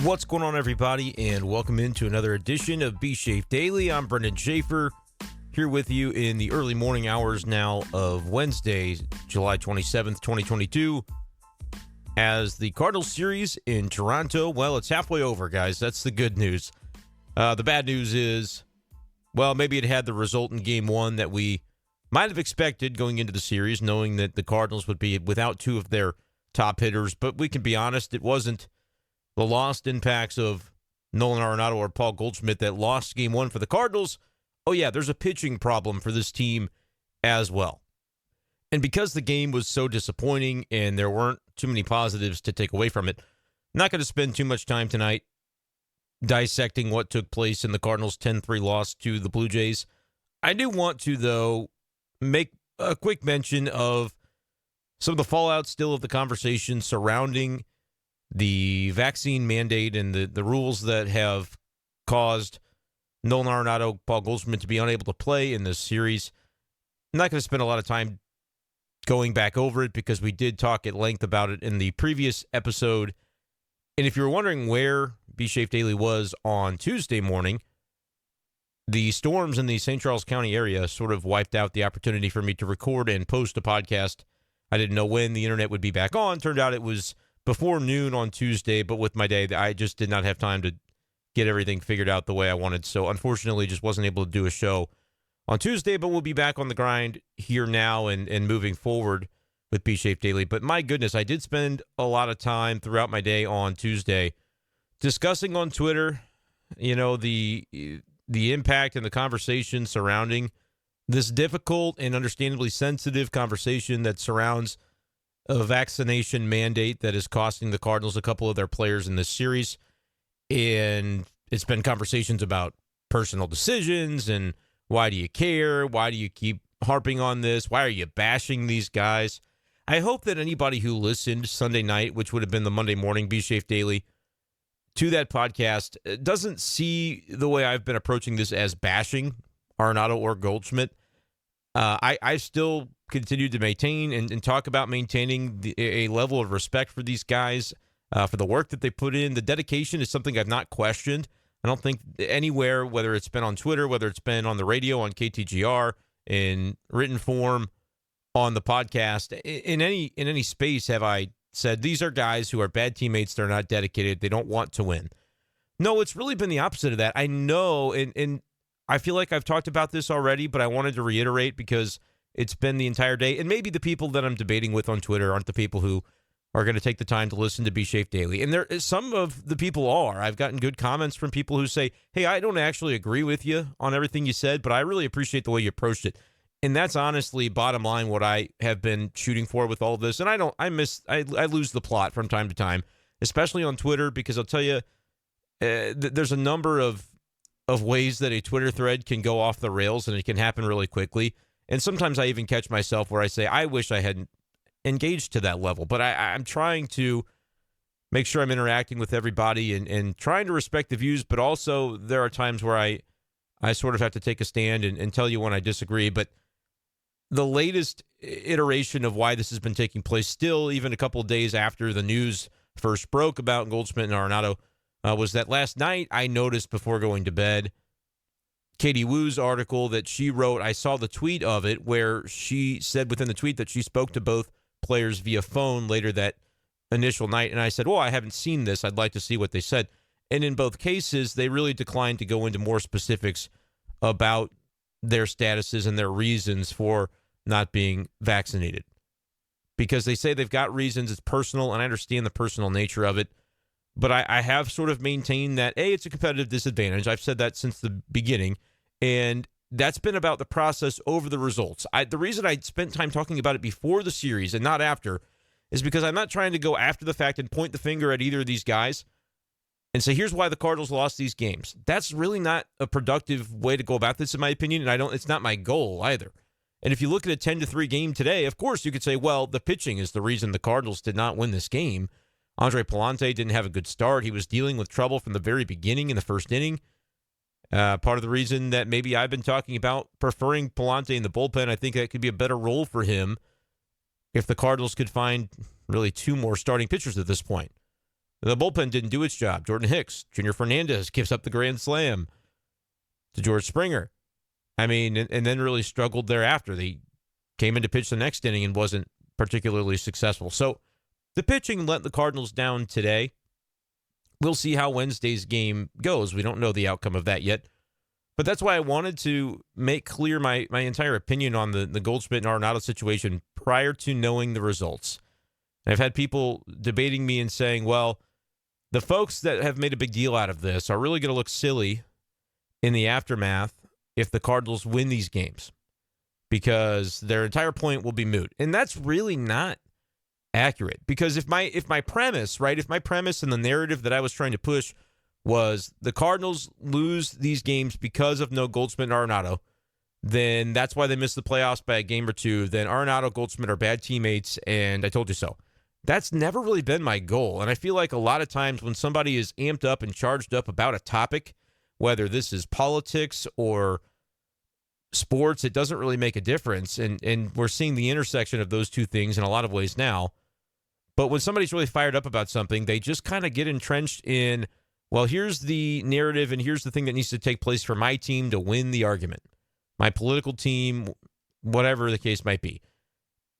What's going on, everybody, and welcome into another edition of B Shape Daily. I'm Brenden Schaeffer, here with you in the early morning hours now of Wednesday, July 27th, 2022. As the Cardinals series in Toronto, well, it's halfway over, guys. That's the good news. The bad news is, well, maybe it had the result in Game 1 that we might have expected going into the series, knowing that the Cardinals would be without two of their top hitters. But we can be honest, it wasn't the lost impacts of Nolan Arenado or Paul Goldschmidt that lost Game 1 for the Cardinals. Oh, yeah, there's a pitching problem for this team as well. And because the game was so disappointing and there weren't too many positives to take away from it, I'm not going to spend too much time tonight dissecting what took place in the Cardinals' 10-3 loss to the Blue Jays. I do want to, though, make a quick mention of some of the fallout still of the conversation surrounding the vaccine mandate and the rules that have caused Nolan Arenado, Paul Goldschmidt to be unable to play in this series. I'm not going to spend a lot of time going back over it because we did talk at length about it in the previous episode. And if you were wondering where B-Shape Daily was on Tuesday morning, the storms in the St. Charles County area sort of wiped out the opportunity for me to record and post a podcast. I didn't know when the internet would be back on. Turned out it was before noon on Tuesday, but with my day, I just did not have time to get everything figured out the way I wanted. So unfortunately, just wasn't able to do a show on Tuesday, but we'll be back on the grind here now and moving forward with B-Shape Daily. But my goodness, I did spend a lot of time throughout my day on Tuesday discussing on Twitter, the impact and the conversation surrounding this difficult and understandably sensitive conversation that surrounds a vaccination mandate that is costing the Cardinals a couple of their players in this series. And it's been conversations about personal decisions and why do you care? Why do you keep harping on this? Why are you bashing these guys? I hope that anybody who listened Sunday night, which would have been the Monday morning B-Shape Daily, to that podcast doesn't see the way I've been approaching this as bashing Arenado or Goldschmidt. I still continue to maintain and talk about maintaining a level of respect for these guys, for the work that they put in. The dedication is something I've not questioned. I don't think anywhere, whether it's been on Twitter, whether it's been on the radio, on KTGR, in written form, on the podcast, in any space have I said these are guys who are bad teammates. They're not dedicated. They don't want to win. No, it's really been the opposite of that. I know, and I feel like I've talked about this already, but I wanted to reiterate because it's been the entire day. And maybe the people that I'm debating with on Twitter aren't the people who are going to take the time to listen to B-Shape Daily. And some of the people are. I've gotten good comments from people who say, hey, I don't actually agree with you on everything you said, but I really appreciate the way you approached it. And that's honestly, bottom line, what I have been shooting for with all of this. And I lose the plot from time to time, especially on Twitter, because I'll tell you, there's a number of ways that a Twitter thread can go off the rails, and it can happen really quickly. And sometimes I even catch myself where I say, I wish I hadn't engaged to that level. But I'm trying to make sure I'm interacting with everybody and trying to respect the views. But also there are times where I sort of have to take a stand and tell you when I disagree. But the latest iteration of why this has been taking place, still even a couple of days after the news first broke about Goldschmidt and Arenado, was that last night I noticed before going to bed, Katie Woo's article that she wrote. I saw the tweet of it where she said within the tweet that she spoke to both players via phone later that initial night. And I said, well, I haven't seen this. I'd like to see what they said. And in both cases, they really declined to go into more specifics about their statuses and their reasons for not being vaccinated. Because they say they've got reasons. It's personal, and I understand the personal nature of it. But I have sort of maintained that, A, it's a competitive disadvantage. I've said that since the beginning. And that's been about the process over the results. The reason I spent time talking about it before the series and not after is because I'm not trying to go after the fact and point the finger at either of these guys and say, here's why the Cardinals lost these games. That's really not a productive way to go about this, in my opinion, and it's not my goal either. And if you look at a 10-3 game today, of course you could say, well, the pitching is the reason the Cardinals did not win this game. Andre Pallante didn't have a good start. He was dealing with trouble from the very beginning in the first inning. Part of the reason that maybe I've been talking about preferring Pallante in the bullpen, I think that could be a better role for him if the Cardinals could find really two more starting pitchers at this point. The bullpen didn't do its job. Jordan Hicks, Junior Fernandez gives up the grand slam to George Springer. I mean, and then really struggled thereafter. They came in to pitch the next inning and wasn't particularly successful. So the pitching let the Cardinals down today. We'll see how Wednesday's game goes. We don't know the outcome of that yet. But that's why I wanted to make clear my entire opinion on the Goldschmidt and Arenado situation prior to knowing the results. And I've had people debating me and saying, well, the folks that have made a big deal out of this are really going to look silly in the aftermath if the Cardinals win these games because their entire point will be moot. And that's really not accurate, because if my premise and the narrative that I was trying to push was the Cardinals lose these games because of no Goldschmidt and Arenado, then that's why they missed the playoffs by a game or two. Then Arenado, Goldschmidt are bad teammates, and I told you so. That's never really been my goal. And I feel like a lot of times when somebody is amped up and charged up about a topic, whether this is politics or sports, it doesn't really make a difference. And we're seeing the intersection of those two things in a lot of ways now. But when somebody's really fired up about something, they just kind of get entrenched in, well, here's the narrative and here's the thing that needs to take place for my team to win the argument. My political team, whatever the case might be.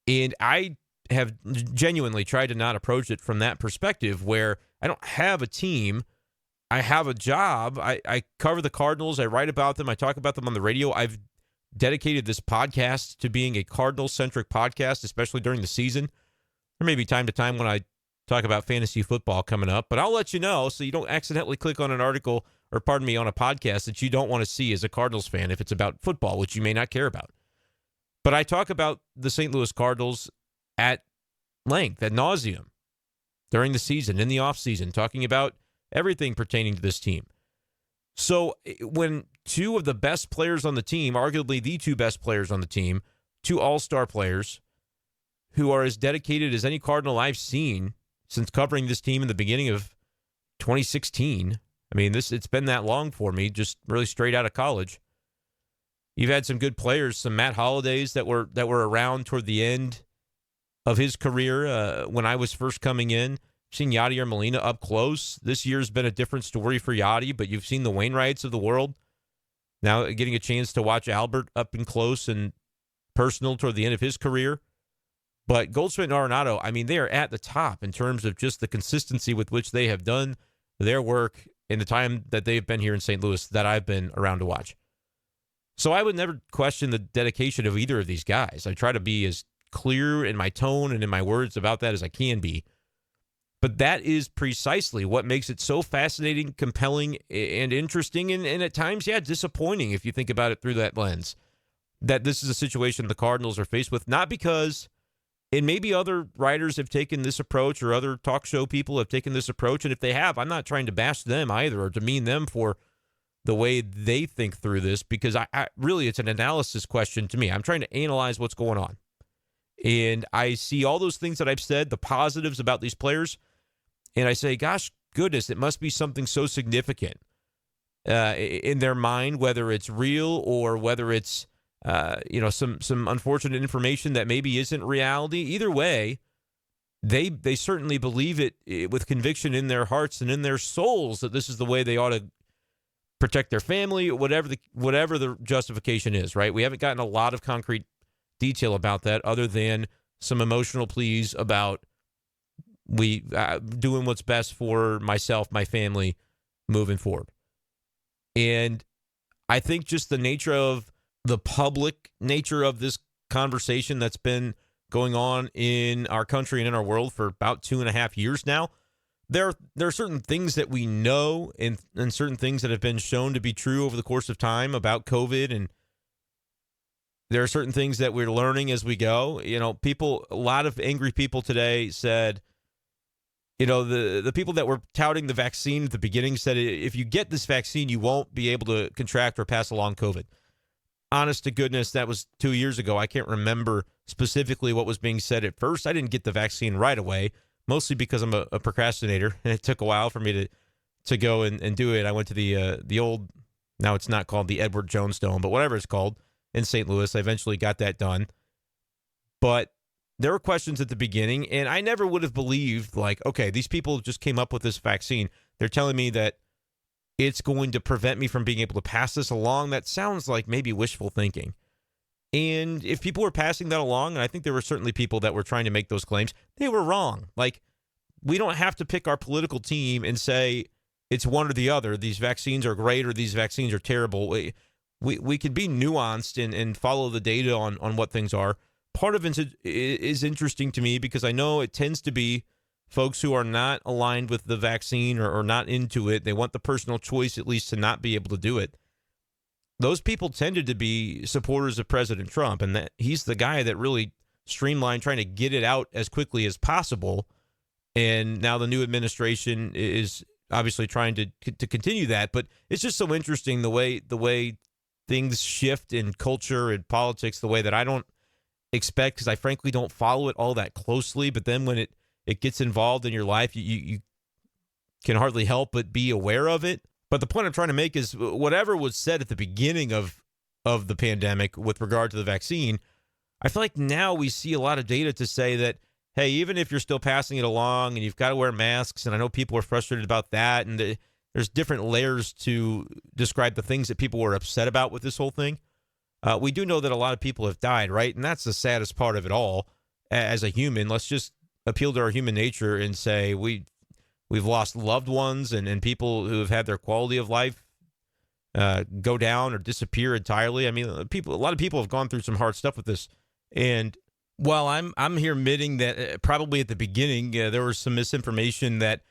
And I have genuinely tried to not approach it from that perspective where I don't have a team. I have a job. I cover the Cardinals. I write about them. I talk about them on the radio. I've dedicated this podcast to being a Cardinals-centric podcast, especially during the season. There may be time to time when I talk about fantasy football coming up, but I'll let you know so you don't accidentally click on an article or, on a podcast that you don't want to see as a Cardinals fan if it's about football, which you may not care about. But I talk about the St. Louis Cardinals at length, ad nauseum, during the season, in the offseason, talking about everything pertaining to this team. So when two of the best players on the team, arguably the two best players on the team, two all-star players who are as dedicated as any Cardinal I've seen since covering this team in the beginning of 2016. I mean, it's been that long for me, just really straight out of college. You've had some good players, some Matt Hollidays that were around toward the end of his career when I was first coming in. Seen Yadier Molina up close. This year's been a different story for Yadi, but you've seen the Wainwrights of the world. Now getting a chance to watch Albert up and close and personal toward the end of his career. But Goldschmidt and Arenado, I mean, they are at the top in terms of just the consistency with which they have done their work in the time that they've been here in St. Louis that I've been around to watch. So I would never question the dedication of either of these guys. I try to be as clear in my tone and in my words about that as I can be. But that is precisely what makes it so fascinating, compelling, and interesting, and at times, disappointing if you think about it through that lens. That this is a situation the Cardinals are faced with, not because, and maybe other writers have taken this approach or other talk show people have taken this approach, and if they have, I'm not trying to bash them either or demean them for the way they think through this, because I really, it's an analysis question to me. I'm trying to analyze what's going on. And I see all those things that I've said, the positives about these players, and I say, gosh, goodness, it must be something so significant in their mind, whether it's real or whether it's some unfortunate information that maybe isn't reality. Either way, they certainly believe it with conviction in their hearts and in their souls that this is the way they ought to protect their family, whatever the justification is, right? We haven't gotten a lot of concrete detail about that other than some emotional pleas about doing what's best for myself, my family, moving forward. And I think just the nature of the public nature of this conversation that's been going on in our country and in our world for about 2.5 years now, there are certain things that we know and certain things that have been shown to be true over the course of time about COVID, and there are certain things that we're learning as we go. A lot of angry people today said, the people that were touting the vaccine at the beginning said, if you get this vaccine, you won't be able to contract or pass along COVID. Honest to goodness, that was 2 years ago. I can't remember specifically what was being said at first. I didn't get the vaccine right away, mostly because I'm a procrastinator, and it took a while for me to go and do it. I went to the old, now it's not called the Edward Jones Dome, but whatever it's called, in St. Louis. I eventually got that done. But there were questions at the beginning, and I never would have believed, like, okay, these people just came up with this vaccine. They're telling me that it's going to prevent me from being able to pass this along. That sounds like maybe wishful thinking. And if people were passing that along, and I think there were certainly people that were trying to make those claims, they were wrong. Like, we don't have to pick our political team and say it's one or the other. These vaccines are great or these vaccines are terrible. We could be nuanced and follow the data on what things are. Part of it is interesting to me because I know it tends to be folks who are not aligned with the vaccine or not into it. They want the personal choice at least to not be able to do it. Those people tended to be supporters of President Trump, and that he's the guy that really streamlined trying to get it out as quickly as possible. And now the new administration is obviously trying to continue that. But it's just so interesting the way things shift in culture and politics, the way that I don't expect, because I frankly don't follow it all that closely. But then when it gets involved in your life, you can hardly help but be aware of it. But the point I'm trying to make is whatever was said at the beginning of the pandemic with regard to the vaccine, I feel like now we see a lot of data to say that, hey, even if you're still passing it along and you've got to wear masks, and I know people are frustrated about that, and there's different layers to describe the things that people were upset about with this whole thing. We do know that a lot of people have died, right? And that's the saddest part of it all. As a human, let's just appeal to our human nature and say we've lost loved ones and people who have had their quality of life go down or disappear entirely. I mean, a lot of people have gone through some hard stuff with this. And while I'm here admitting that probably at the beginning there was some misinformation that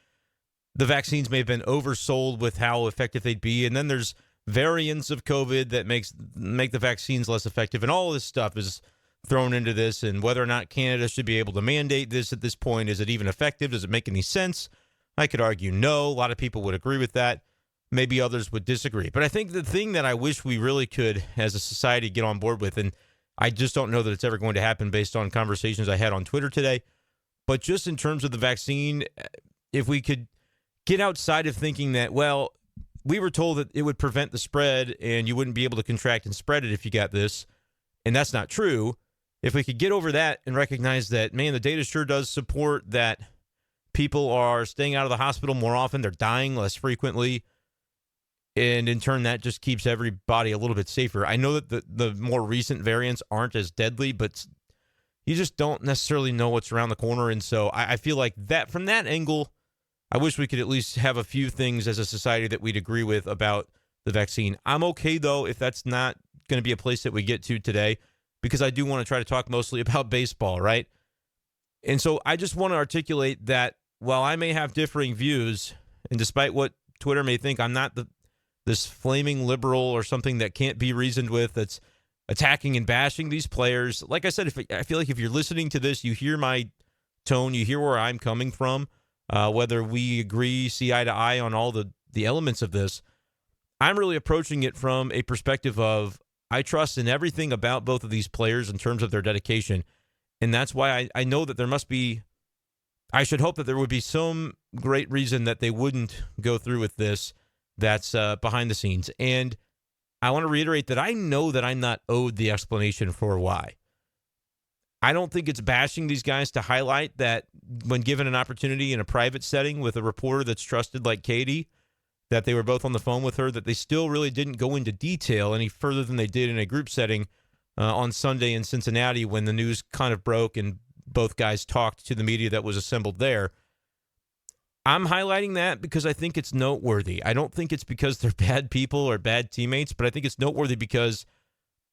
the vaccines may have been oversold with how effective they'd be, and then there's variants of COVID that make the vaccines less effective, and all of this stuff is thrown into this, and whether or not Canada should be able to mandate this at this point. Is it even effective? Does it make any sense? I could argue no. A lot of people would agree with that. Maybe others would disagree. But I think the thing that I wish we really could, as a society, get on board with, and I just don't know that it's ever going to happen based on conversations I had on Twitter today, but just in terms of the vaccine, if we could get outside of thinking that, well, we were told that it would prevent the spread and you wouldn't be able to contract and spread it if you got this, and that's not true. If we could get over that and recognize that, man, the data sure does support that people are staying out of the hospital more often, they're dying less frequently, and in turn, that just keeps everybody a little bit safer. I know that the more recent variants aren't as deadly, but you just don't necessarily know what's around the corner. And so I feel like that from that angle, I wish we could at least have a few things as a society that we'd agree with about the vaccine. I'm okay, though, if that's not going to be a place that we get to today, because I do want to try to talk mostly about baseball, right? And so I just want to articulate that while I may have differing views, and despite what Twitter may think, I'm not this flaming liberal or something that can't be reasoned with, that's attacking and bashing these players. Like I said, I feel like if you're listening to this, you hear my tone, you hear where I'm coming from, whether we agree, see eye to eye on all the elements of this. I'm really approaching it from a perspective of I trust in everything about both of these players in terms of their dedication. And that's why I know that there must be, I should hope that there would be some great reason that they wouldn't go through with this that's behind the scenes. And I want to reiterate that I know that I'm not owed the explanation for why. I don't think it's bashing these guys to highlight that when given an opportunity in a private setting with a reporter that's trusted like Katie, that they were both on the phone with her, that they still really didn't go into detail any further than they did in a group setting on Sunday in Cincinnati when the news kind of broke and both guys talked to the media that was assembled there. I'm highlighting that because I think it's noteworthy. I don't think it's because they're bad people or bad teammates, but I think it's noteworthy because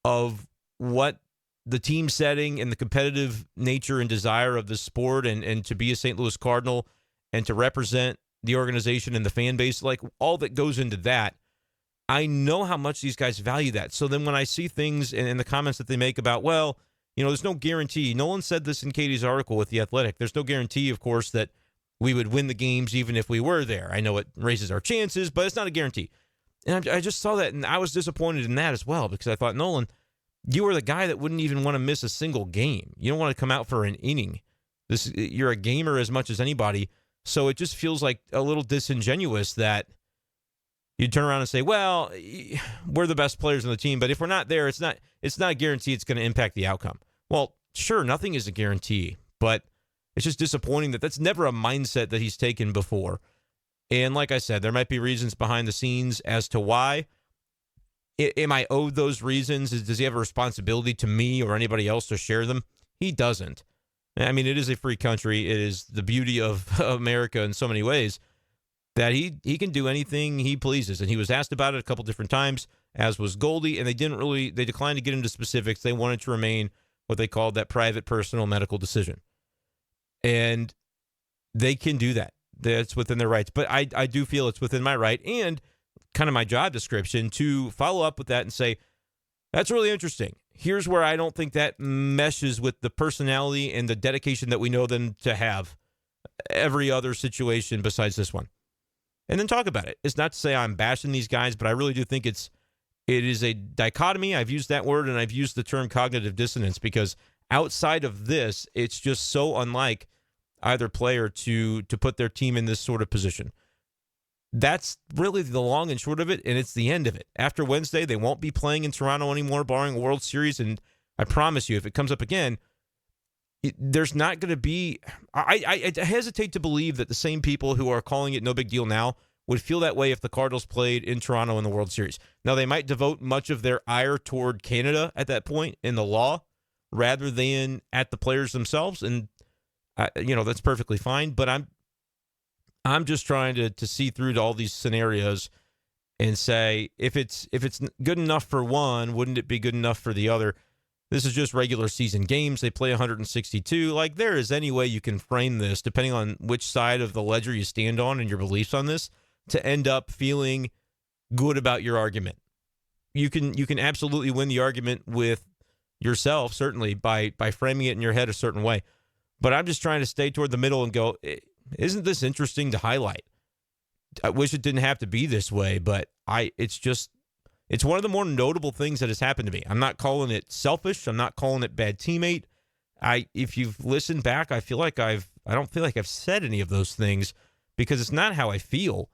of what the team setting and the competitive nature and desire of the sport and to be a St. Louis Cardinal and to represent the organization and the fan base, like all that goes into that. I know how much these guys value that. So then when I see things in the comments that they make about, well, you know, there's no guarantee. Nolan said this in Katie's article with The Athletic. There's no guarantee, of course, that we would win the games even if we were there. I know it raises our chances, but it's not a guarantee. And I just saw that, and I was disappointed in that as well because I thought, Nolan, you are the guy that wouldn't even want to miss a single game. You don't want to come out for an inning. You're a gamer as much as anybody, so it just feels like a little disingenuous that you turn around and say, well, we're the best players on the team, but if we're not there, it's not a guarantee it's going to impact the outcome. Well, sure, nothing is a guarantee, but it's just disappointing that that's never a mindset that he's taken before. And like I said, there might be reasons behind the scenes as to why. Am I owed those reasons? Does he have a responsibility to me or anybody else to share them? He doesn't. I mean, it is a free country. It is the beauty of America in so many ways that he can do anything he pleases. And he was asked about it a couple different times, as was Goldie, and they declined to get into specifics. They wanted to remain what they called that private, personal, medical decision. And they can do that. That's within their rights. But I do feel it's within my right and kind of my job description to follow up with that and say, that's really interesting. Here's where I don't think that meshes with the personality and the dedication that we know them to have every other situation besides this one. And then talk about it. It's not to say I'm bashing these guys, but I really do think it is a dichotomy. I've used that word, and I've used the term cognitive dissonance because outside of this, it's just so unlike either player to put their team in this sort of position. That's really the long and short of it, and it's the end of it. After Wednesday, they won't be playing in Toronto anymore, barring a World Series, and I promise you, if it comes up again, there's not going to be... I hesitate to believe that the same people who are calling it no big deal now would feel that way if the Cardinals played in Toronto in the World Series. Now, they might devote much of their ire toward Canada at that point in the law rather than at the players themselves, and that's perfectly fine, but I'm just trying to see through to all these scenarios and say, if it's good enough for one, wouldn't it be good enough for the other? This is just regular season games. They play 162. Like, there is any way you can frame this, depending on which side of the ledger you stand on and your beliefs on this, to end up feeling good about your argument. You can absolutely win the argument with yourself, certainly, by framing it in your head a certain way. But I'm just trying to stay toward the middle and go, isn't this interesting to highlight? I wish it didn't have to be this way, but it's one of the more notable things that has happened to me. I'm not calling it selfish. I'm not calling it bad teammate. If you've listened back, I don't feel like I've said any of those things because it's not how I feel.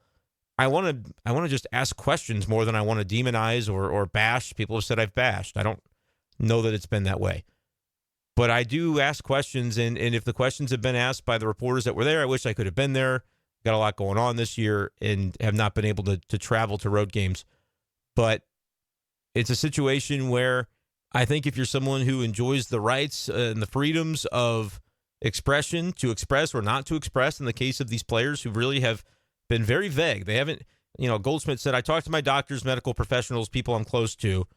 I want to just ask questions more than I want to demonize or bash. People have said I've bashed. I don't know that it's been that way. But I do ask questions, and if the questions have been asked by the reporters that were there, I wish I could have been there. Got a lot going on this year and have not been able to travel to road games. But it's a situation where I think if you're someone who enjoys the rights and the freedoms of expression to express or not to express, in the case of these players who really have been very vague. They haven't, Goldschmidt said, I talked to my doctors, medical professionals, people I'm close to,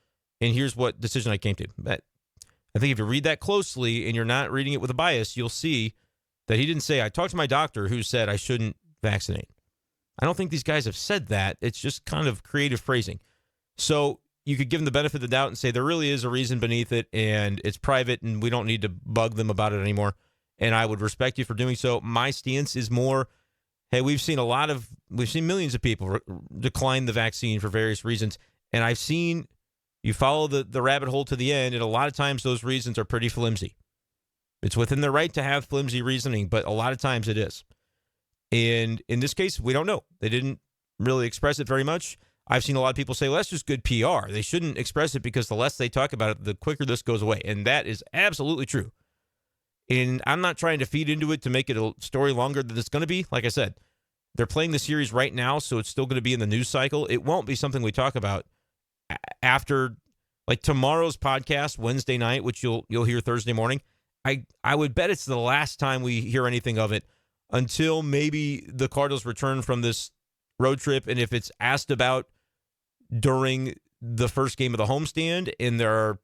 and here's what decision I came to. But I think if you read that closely and you're not reading it with a bias, you'll see that he didn't say, I talked to my doctor who said I shouldn't vaccinate. I don't think these guys have said that. It's just kind of creative phrasing. So you could give them the benefit of the doubt and say there really is a reason beneath it and it's private and we don't need to bug them about it anymore. And I would respect you for doing so. My stance is more, hey, we've seen millions of people decline the vaccine for various reasons. And I've seen you follow the rabbit hole to the end, and a lot of times those reasons are pretty flimsy. It's within their right to have flimsy reasoning, but a lot of times it is. And in this case, we don't know. They didn't really express it very much. I've seen a lot of people say, well, that's just good PR. They shouldn't express it because the less they talk about it, the quicker this goes away. And that is absolutely true. And I'm not trying to feed into it to make it a story longer than it's going to be. Like I said, they're playing the series right now, so it's still going to be in the news cycle. It won't be something we talk about after, like, tomorrow's podcast, Wednesday night, which you'll hear Thursday morning. I would bet it's the last time we hear anything of it until maybe the Cardinals return from this road trip. And if it's asked about during the first game of the homestand and there are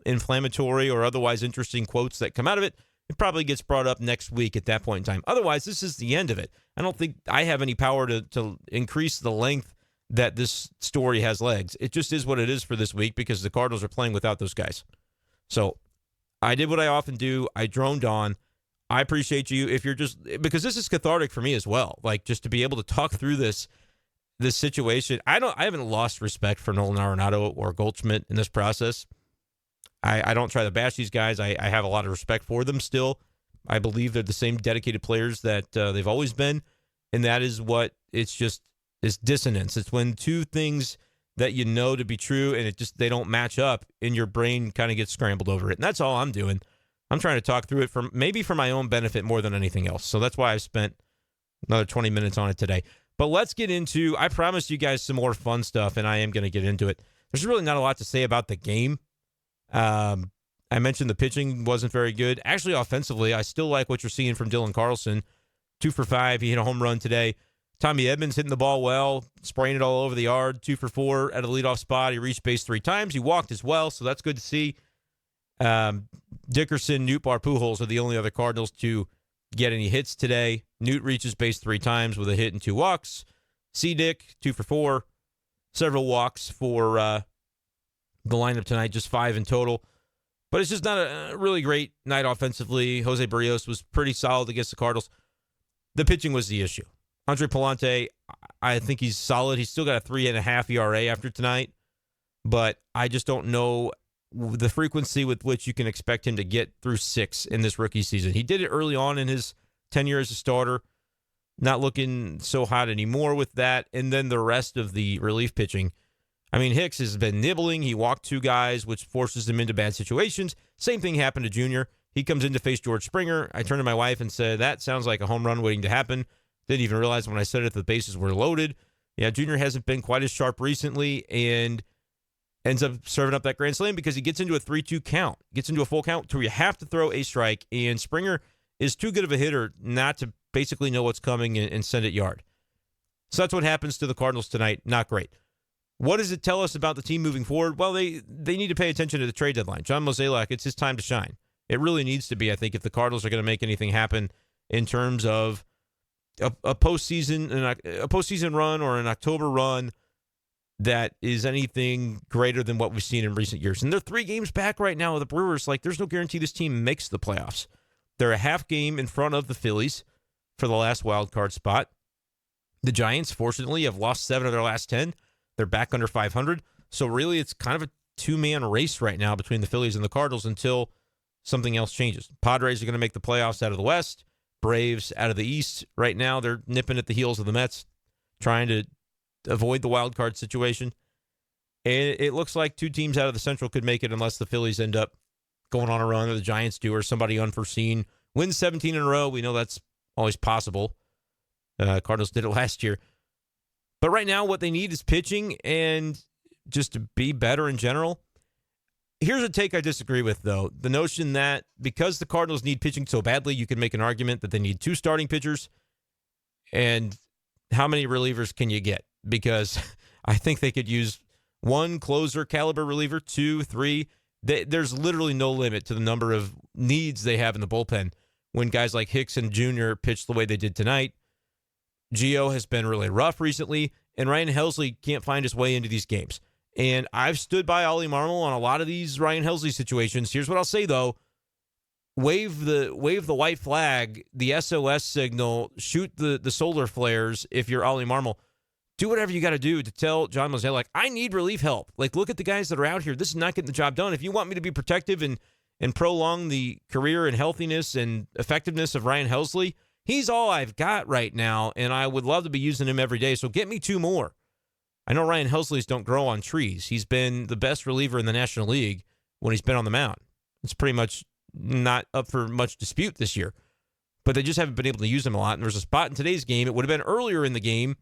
inflammatory or otherwise interesting quotes that come out of it, it probably gets brought up next week at that point in time. Otherwise, this is the end of it. I don't think I have any power to increase the length that this story has legs. It just is what it is for this week because the Cardinals are playing without those guys. So I did what I often do. I droned on. I appreciate you if you're just, because this is cathartic for me as well. Like, just to be able to talk through this situation. I haven't lost respect for Nolan Arenado or Goldschmidt in this process. I don't try to bash these guys. I have a lot of respect for them still. I believe they're the same dedicated players that they've always been. And that is what it's dissonance. It's when two things that you know to be true and they don't match up and your brain kind of gets scrambled over it. And that's all I'm doing. I'm trying to talk through it maybe for my own benefit more than anything else. So that's why I've spent another 20 minutes on it today. But let's get into, I promised you guys some more fun stuff, and I am going to get into it. There's really not a lot to say about the game. I mentioned the pitching wasn't very good. Actually, offensively, I still like what you're seeing from Dylan Carlson. 2 for 5. He hit a home run today. Tommy Edmonds hitting the ball well, spraying it all over the yard. 2 for 4 at a leadoff spot. He reached base 3 times. He walked as well, so that's good to see. Dickerson, Nootbaar, Pujols are the only other Cardinals to get any hits today. Newt reaches base 3 times with a hit and 2 walks. C-Dick, 2 for 4. Several walks for the lineup tonight, just 5 in total. But it's just not a really great night offensively. Jose Barrios was pretty solid against the Cardinals. The pitching was the issue. Andre Palante, I think he's solid. He's still got a 3.5 ERA after tonight. But I just don't know the frequency with which you can expect him to get through 6 in this rookie season. He did it early on in his tenure as a starter. Not looking so hot anymore with that. And then the rest of the relief pitching. I mean, Hicks has been nibbling. He walked 2 guys, which forces him into bad situations. Same thing happened to Junior. He comes in to face George Springer. I turned to my wife and said, that sounds like a home run waiting to happen. Didn't even realize when I said it that the bases were loaded. Yeah, Junior hasn't been quite as sharp recently and ends up serving up that grand slam because he gets into a 3-2 count. Gets into a full count where you have to throw a strike, and Springer is too good of a hitter not to basically know what's coming and send it yard. So that's what happens to the Cardinals tonight. Not great. What does it tell us about the team moving forward? Well, they need to pay attention to the trade deadline. John Mozeliak, it's his time to shine. It really needs to be, I think, if the Cardinals are going to make anything happen in terms of a postseason run or an October run that is anything greater than what we've seen in recent years. And they're 3 games back right now with the Brewers. Like, there's no guarantee this team makes the playoffs. They're a half game in front of the Phillies for the last wild card spot. The Giants, fortunately, have lost 7 of their last 10. They're back under 500. So really, it's kind of a 2-man race right now between the Phillies and the Cardinals until something else changes. Padres are going to make the playoffs out of the West. Braves out of the East. Right now, they're nipping at the heels of the Mets, trying to avoid the wild card situation. And it looks like 2 teams out of the Central could make it unless the Phillies end up going on a run, or the Giants do, or somebody unforeseen wins 17 in a row. We know that's always possible. Cardinals did it last year. But right now, what they need is pitching and just to be better in general. Here's a take I disagree with, though. The notion that because the Cardinals need pitching so badly, you can make an argument that they need 2 starting pitchers. And how many relievers can you get? Because I think they could use 1 closer caliber reliever, 2, 3. There's literally no limit to the number of needs they have in the bullpen when guys like Hicks and Junior pitch the way they did tonight. Gio has been really rough recently, and Ryan Helsley can't find his way into these games. And I've stood by Ollie Marmol on a lot of these Ryan Helsley situations. Here's what I'll say, though. Wave the white flag, the SOS signal, shoot the solar flares if you're Ollie Marmol. Do whatever you got to do to tell John Mozeliak, like, I need relief help. Like, look at the guys that are out here. This is not getting the job done. If you want me to be protective and prolong the career and healthiness and effectiveness of Ryan Helsley, he's all I've got right now, and I would love to be using him every day, so get me 2 more. I know Ryan Helsley's don't grow on trees. He's been the best reliever in the National League when he's been on the mound. It's pretty much not up for much dispute this year. But they just haven't been able to use him a lot. And there was a spot in today's game. It would have been earlier in the game,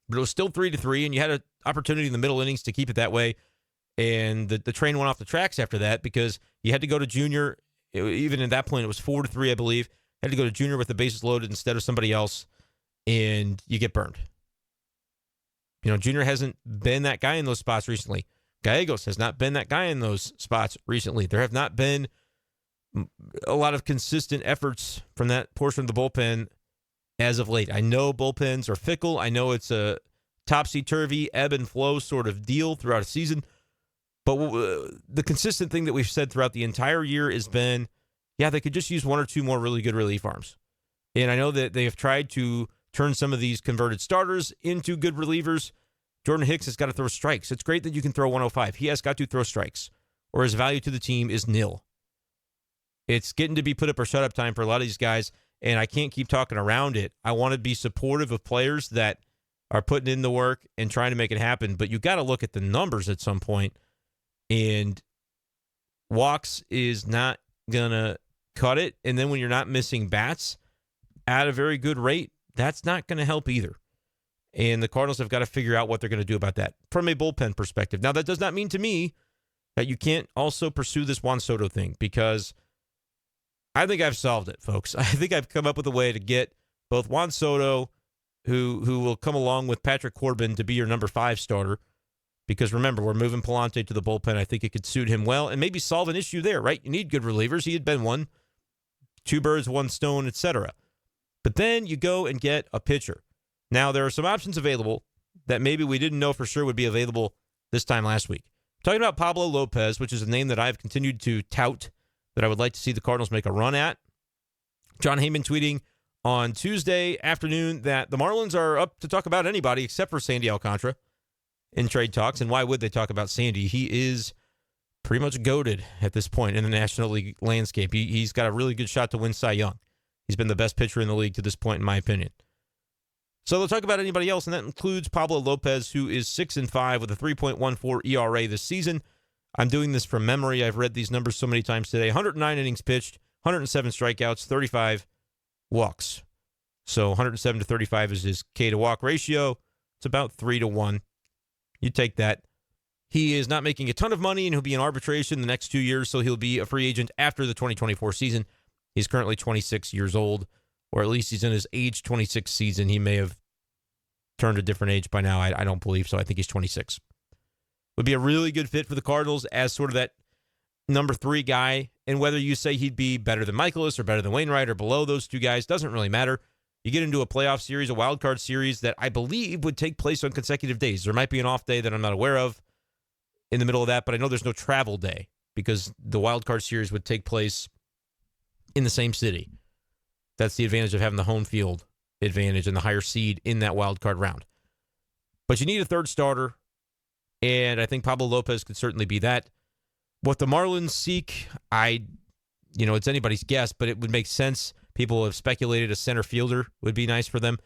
but it was still 3-3, and you had an opportunity in the middle innings to keep it that way. And the train went off the tracks after that because you had to go to Junior. Even at that point, it was 4-3, I believe. Had to go to Junior with the bases loaded instead of somebody else, and you get burned. You know, Junior hasn't been that guy in those spots recently. Gallegos has not been that guy in those spots recently. There have not been a lot of consistent efforts from that portion of the bullpen as of late. I know bullpens are fickle. I know it's a topsy-turvy, ebb and flow sort of deal throughout a season. But the consistent thing that we've said throughout the entire year has been, yeah, they could just use 1 or 2 more really good relief arms. And I know that they have tried to turn some of these converted starters into good relievers. Jordan Hicks has got to throw strikes. It's great that you can throw 105. He has got to throw strikes, or his value to the team is nil. It's getting to be put up or shut up time for a lot of these guys, and I can't keep talking around it. I want to be supportive of players that are putting in the work and trying to make it happen, but you got to look at the numbers at some point, and walks is not going to cut it. And then when you're not missing bats at a very good rate, that's not going to help either. And the Cardinals have got to figure out what they're going to do about that from a bullpen perspective. Now, that does not mean to me that you can't also pursue this Juan Soto thing, because I think I've solved it, folks. I think I've come up with a way to get both Juan Soto, who will come along with Patrick Corbin to be your number 5 starter, because remember, we're moving Palante to the bullpen. I think it could suit him well and maybe solve an issue there, right? You need good relievers. He had been one. 2 birds, 1 stone, etc. But then you go and get a pitcher. Now, there are some options available that maybe we didn't know for sure would be available this time last week. I'm talking about Pablo Lopez, which is a name that I've continued to tout that I would like to see the Cardinals make a run at. John Heyman tweeting on Tuesday afternoon that the Marlins are up to talk about anybody except for Sandy Alcantara in trade talks. And why would they talk about Sandy? He is pretty much goated at this point in the National League landscape. He's got a really good shot to win Cy Young. He's been the best pitcher in the league to this point, in my opinion. So they'll talk about anybody else, and that includes Pablo Lopez, who is 6-5 with a 3.14 ERA this season. I'm doing this from memory. I've read these numbers so many times today. 109 innings pitched, 107 strikeouts, 35 walks. So 107 to 35 is his K to walk ratio. It's about 3-1. You take that. He is not making a ton of money, and he'll be in arbitration the next 2 years, so he'll be a free agent after the 2024 season. He's currently 26 years old, or at least he's in his age 26 season. He may have turned a different age by now. I don't believe so. I think he's 26. Would be a really good fit for the Cardinals as sort of that number 3 guy. And whether you say he'd be better than Michaelis or better than Wainwright or below those 2 guys doesn't really matter. You get into a playoff series, a wild card series that I believe would take place on consecutive days. There might be an off day that I'm not aware of in the middle of that, but I know there's no travel day because the wild card series would take place in the same city. That's the advantage of having the home field advantage and the higher seed in that wild card round. But you need a 3rd starter, and I think Pablo Lopez could certainly be that. What the Marlins seek, it's anybody's guess, but it would make sense. People have speculated a center fielder would be nice for them.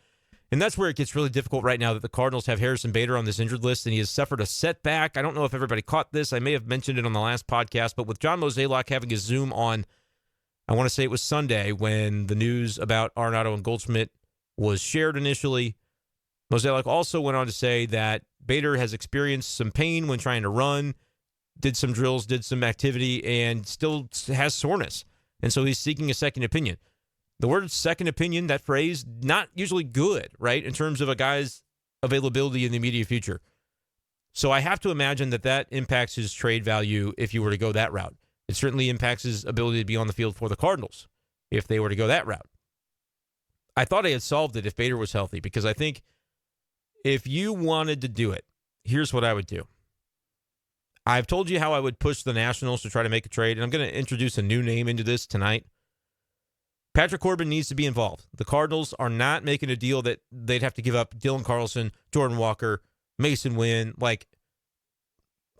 And that's where it gets really difficult right now that the Cardinals have Harrison Bader on this injured list, and he has suffered a setback. I don't know if everybody caught this. I may have mentioned it on the last podcast, but with John Mozeliak having his Zoom on, I want to say it was Sunday when the news about Arenado and Goldschmidt was shared initially. Mozeliak also went on to say that Bader has experienced some pain when trying to run, did some drills, did some activity, and still has soreness. And so he's seeking a second opinion. The word second opinion, that phrase, not usually good, right, in terms of a guy's availability in the immediate future. So I have to imagine that impacts his trade value if you were to go that route. It certainly impacts his ability to be on the field for the Cardinals if they were to go that route. I thought I had solved it if Bader was healthy, because I think if you wanted to do it, here's what I would do. I've told you how I would push the Nationals to try to make a trade, and I'm going to introduce a new name into this tonight. Patrick Corbin needs to be involved. The Cardinals are not making a deal that they'd have to give up Dylan Carlson, Jordan Walker, Mason Wynn, like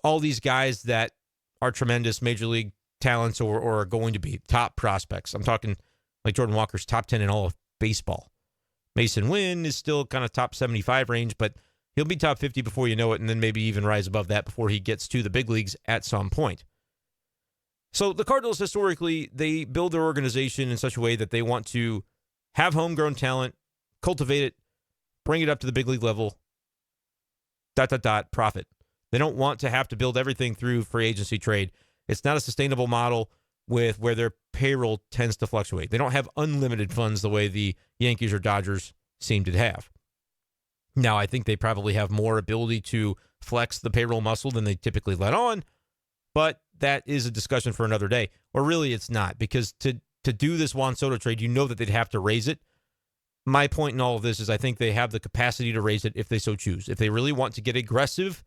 all these guys that are tremendous major league talents or are going to be top prospects. I'm talking like Jordan Walker's top 10 in all of baseball. Mason Wynn is still kind of top 75 range, but he'll be top 50 before you know it, and then maybe even rise above that before he gets to the big leagues at some point. So the Cardinals, historically, they build their organization in such a way that they want to have homegrown talent, cultivate it, bring it up to the big league level, ... profit. They don't want to have to build everything through free agency trade. It's not a sustainable model with where their payroll tends to fluctuate. They don't have unlimited funds the way the Yankees or Dodgers seem to have. Now, I think they probably have more ability to flex the payroll muscle than they typically let on, but that is a discussion for another day. Or really, it's not, because to do this Juan Soto trade, you know that they'd have to raise it. My point in all of this is I think they have the capacity to raise it if they so choose. If they really want to get aggressive,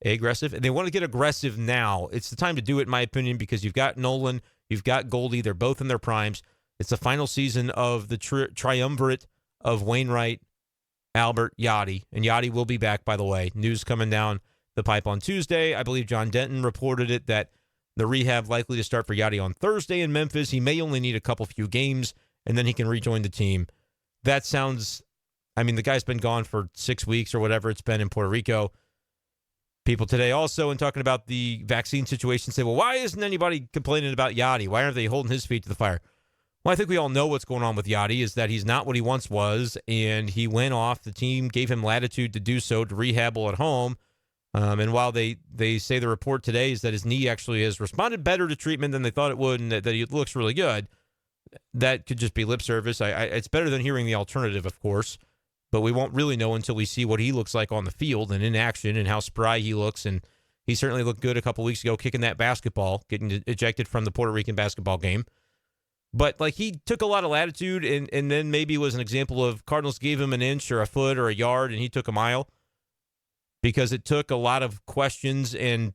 and they want to get aggressive now, it's the time to do it, in my opinion, because you've got Nolan, you've got Goldie, they're both in their primes. It's the final season of the triumvirate of Wainwright, Albert, Yachty, and Yachty will be back, by the way. News coming down the pipe on Tuesday. I believe John Denton reported it that the rehab likely to start for Yachty on Thursday in Memphis. He may only need a few games, and then he can rejoin the team. That sounds, the guy's been gone for 6 weeks or whatever it's been in Puerto Rico. People today also, in talking about the vaccine situation, say, well, why isn't anybody complaining about Yachty? Why aren't they holding his feet to the fire? Well, I think we all know what's going on with Yachty is that he's not what he once was, and he went off. The team gave him latitude to do so, to rehab at home. And while they say the report today is that his knee actually has responded better to treatment than they thought it would and that he looks really good, that could just be lip service. It's better than hearing the alternative, of course, but we won't really know until we see what he looks like on the field and in action and how spry he looks. And he certainly looked good a couple weeks ago kicking that basketball, getting ejected from the Puerto Rican basketball game. But like he took a lot of latitude and then maybe was an example of Cardinals gave him an inch or a foot or a yard and he took a mile because it took a lot of questions and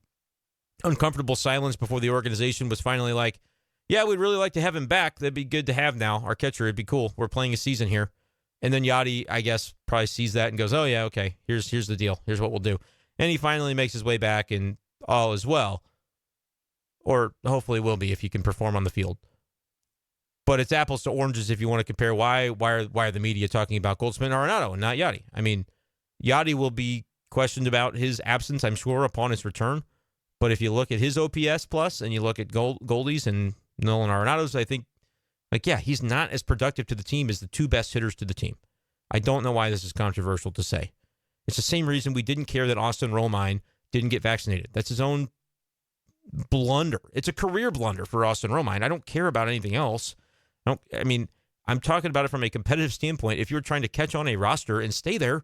uncomfortable silence before the organization was finally like, yeah, we'd really like to have him back. That'd be good to have now. Our catcher, it'd be cool. We're playing a season here. And then Yachty, I guess, probably sees that and goes, oh, yeah, okay, here's the deal. Here's what we'll do. And he finally makes his way back and all is well. Or hopefully will be if you can perform on the field. But it's apples to oranges if you want to compare why are the media talking about Goldschmidt and Arenado and not Yachty. I mean, Yachty will be questioned about his absence, I'm sure, upon his return. But if you look at his OPS plus and you look at Goldie's and Nolan Arenado's, I think, he's not as productive to the team as the two best hitters to the team. I don't know why this is controversial to say. It's the same reason we didn't care that Austin Romine didn't get vaccinated. That's his own blunder. It's a career blunder for Austin Romine. I don't care about anything else. I'm talking about it from a competitive standpoint. If you're trying to catch on a roster and stay there,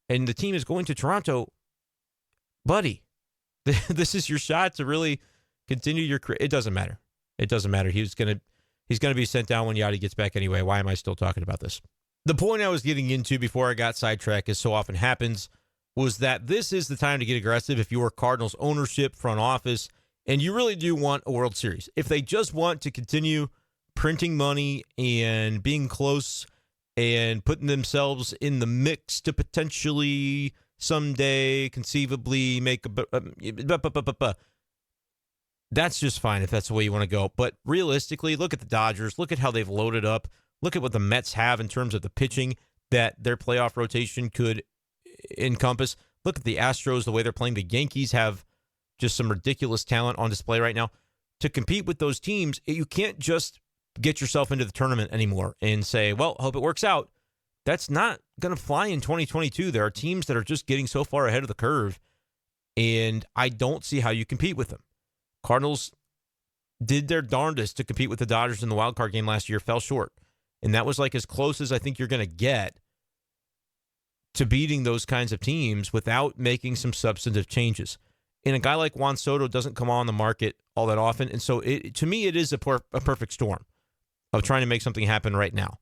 and the team is going to Toronto, buddy, this is your shot to really continue your career. It doesn't matter. It doesn't matter. He's gonna be sent down when Yachty gets back anyway. Why am I still talking about this? The point I was getting into before I got sidetracked, as so often happens, was that this is the time to get aggressive if you're Cardinals ownership, front office, and you really do want a World Series. If they just want to continue printing money and being close and putting themselves in the mix to potentially someday conceivably make that's just fine if that's the way you want to go. But realistically, look at the Dodgers. Look at how they've loaded up. Look at what the Mets have in terms of the pitching that their playoff rotation could encompass. Look at the Astros, the way they're playing. The Yankees have just some ridiculous talent on display right now. To compete with those teams, you can't just get yourself into the tournament anymore and say, well, hope it works out. That's not going to fly in 2022. There are teams that are just getting so far ahead of the curve, and I don't see how you compete with them. Cardinals did their darndest to compete with the Dodgers in the wild card game last year, fell short. And that was like as close as I think you're going to get to beating those kinds of teams without making some substantive changes. And a guy like Juan Soto doesn't come on the market all that often. And so to me, it is a perfect storm of trying to make something happen right now.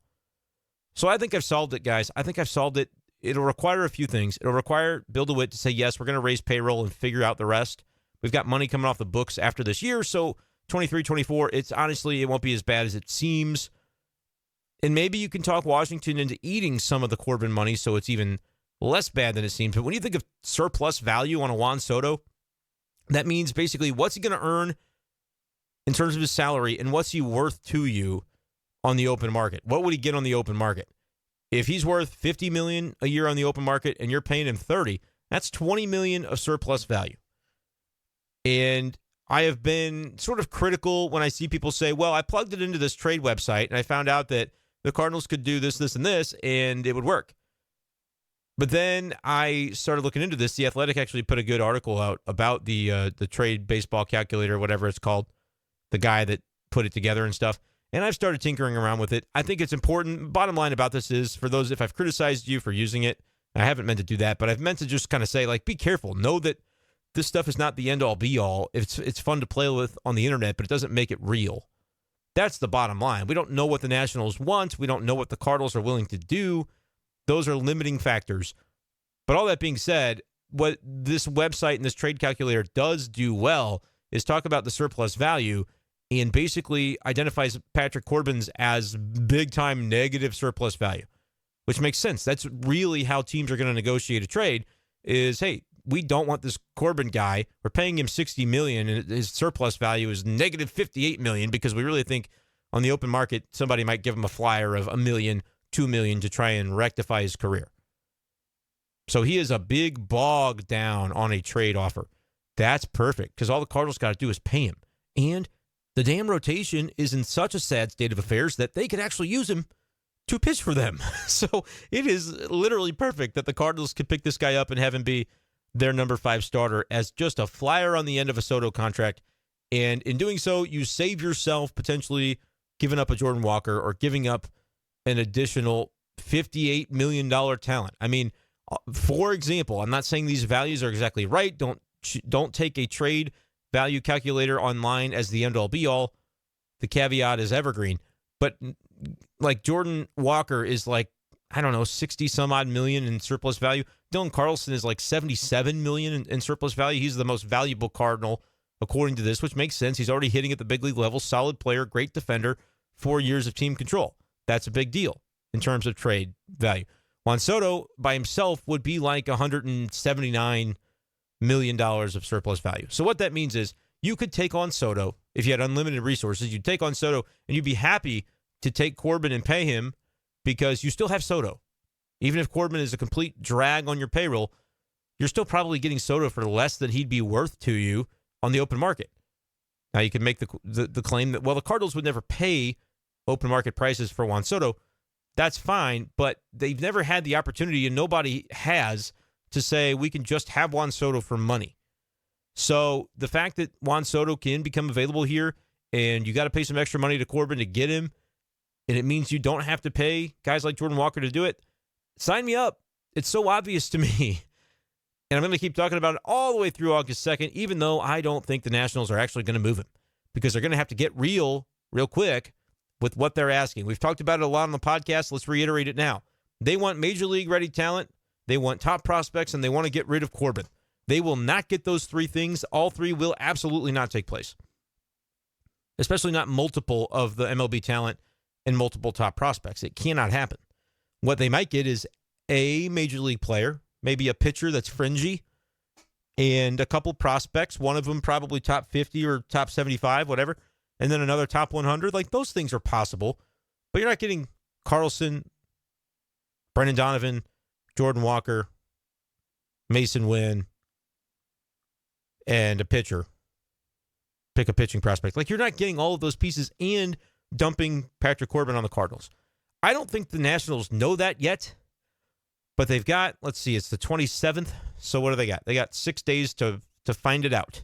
So I think I've solved it, guys. I think I've solved it. It'll require a few things. It'll require Bill DeWitt to say, yes, we're going to raise payroll and figure out the rest. We've got money coming off the books after this year. So 23, 24, it won't be as bad as it seems. And maybe you can talk Washington into eating some of the Corbin money so it's even less bad than it seems. But when you think of surplus value on a Juan Soto, that means basically what's he going to earn in terms of his salary and what's he worth to you on the open market? What would he get on the open market? If he's worth $50 million a year on the open market and you're paying him $30, that's $20 million of surplus value. And I have been sort of critical when I see people say, well, I plugged it into this trade website and I found out that the Cardinals could do this, this, and this, and it would work. But then I started looking into this. The Athletic actually put a good article out about the trade baseball calculator, whatever it's called, the guy that put it together and stuff. And I've started tinkering around with it. I think it's important. Bottom line about this is, for those, if I've criticized you for using it, I haven't meant to do that, but I've meant to just kind of say, like, be careful. Know that this stuff is not the end-all, be-all. It's fun to play with on the internet, but it doesn't make it real. That's the bottom line. We don't know what the Nationals want. We don't know what the Cardinals are willing to do. Those are limiting factors. But all that being said, what this website and this trade calculator does do well is talk about the surplus value and basically identifies Patrick Corbin's as big-time negative surplus value, which makes sense. That's really how teams are going to negotiate a trade is, hey, we don't want this Corbin guy. We're paying him $60 million, and his surplus value is negative $58 million because we really think on the open market somebody might give him a flyer of $1 million, $2 million to try and rectify his career. So he is a big bog down on a trade offer. That's perfect because all the Cardinals got to do is pay him. And the damn rotation is in such a sad state of affairs that they could actually use him to pitch for them. So it is literally perfect that the Cardinals could pick this guy up and have him be their number 5 starter as just a flyer on the end of a Soto contract. And in doing so, you save yourself potentially giving up a Jordan Walker or giving up an additional $58 million talent. I mean, for example, I'm not saying these values are exactly right. Don't take a trade value calculator online as the end-all be-all. The caveat is evergreen. But like Jordan Walker is like, I don't know, 60 some odd million in surplus value. Dylan Carlson is like 77 million in surplus value. He's the most valuable Cardinal according to this, which makes sense. He's already hitting at the big league level, solid player, great defender, 4 years of team control. That's a big deal in terms of trade value. Juan Soto by himself would be like $179 million of surplus value. So what that means is you could take on Soto. If you had unlimited resources, you'd take on Soto and you'd be happy to take Corbin and pay him because you still have Soto. Even if Corbin is a complete drag on your payroll, you're still probably getting Soto for less than he'd be worth to you on the open market. Now you can make the claim that, well, the Cardinals would never pay open market prices for Juan Soto. That's fine, but they've never had the opportunity, and nobody has, to say we can just have Juan Soto for money. So the fact that Juan Soto can become available here, and you got to pay some extra money to Corbin to get him, and it means you don't have to pay guys like Jordan Walker to do it, sign me up. It's so obvious to me. And I'm going to keep talking about it all the way through August 2nd, even though I don't think the Nationals are actually going to move him because they're going to have to get real quick with what they're asking. We've talked about it a lot on the podcast. Let's reiterate it now. They want major league ready talent. They want top prospects, and they want to get rid of Corbin. They will not get those three things. All three will absolutely not take place, especially not multiple of the MLB talent and multiple top prospects. It cannot happen. What they might get is a major league player, maybe a pitcher that's fringy, and a couple prospects, one of them probably top 50 or top 75, whatever, and then another top 100. Like, those things are possible, but you're not getting Carlson, Brendan Donovan, Jordan Walker, Mason Wynn, and a pitcher. Pick a pitching prospect. Like, you're not getting all of those pieces and dumping Patrick Corbin on the Cardinals. I don't think the Nationals know that yet, but they've got, let's see, it's the 27th. So what do they got? They got 6 days to find it out.